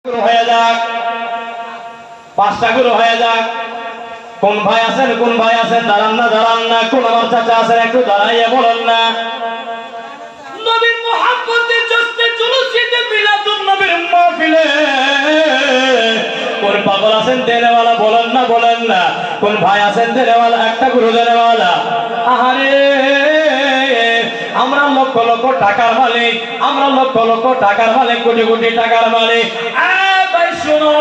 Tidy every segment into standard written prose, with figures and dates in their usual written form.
হয়ে যাক, 5টা গুলো হয়ে যাক। কোন ভাই আছেন দাঁড়ান না। কোন আমার চাচা আছেন একটু দাঁড়াইয়া বলেন না। নবীর মুহাব্বতের জশ্নে জুলুসিতে মিলাদুন নবীর মাহফিলে কোন পাগল আছেন দেনেওয়ালা বলেন না। কোন ভাই আছেন দেনেওয়ালা একটা গুরু দেনেওয়ালা। আহারে আমরা লক্ষ লক্ষ টাকার মালিক, কোটি কোটি টাকার মালিক। ভাই শুনো,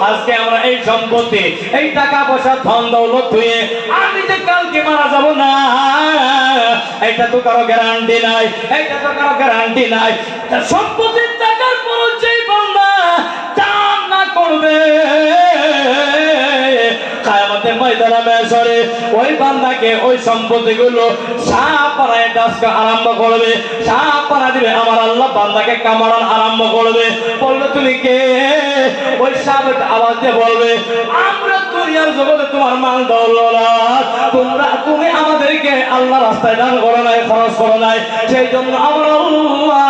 আজকে আমরা এই সম্পত্তি, এই টাকা পয়সা, ধন দৌলত ধুয়ে আমি যে কালকে মারা যাব না, এটা তো কারো গ্যারান্টি নাই। সম্পত্তির টাকার পর যেই বান্দা দান না করবে কিয়ামতের ময়দানে মেশরে ওই বান্দাকে ওই সম্পত্তিগুলো সাপ পাড়ায় ডাসকা আরম্ভ করবে, সাপ পাড়া দিবে আমার আল্লাহ বান্দাকে কামড়ান আরম্ভ করবে। বললো তুমি কে? ওই সাপ আওয়াজ দিয়ে বলবে আমরা দুনিয়ার জগতে তোমার মাল দৌলত, তুমি আমাদেরকে আল্লাহ রাস্তায় দান করো নাই, খরচ করো নাই, সেই জন্য আমার আল্লাহ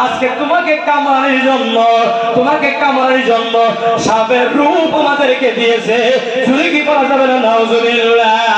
আজকে তোমাকে কামড়ানোর জন্য সাপের রূপ আমাদেরকে দিয়েছে। চুরি কি করা যাবে না? নাউজুবিল্লাহ।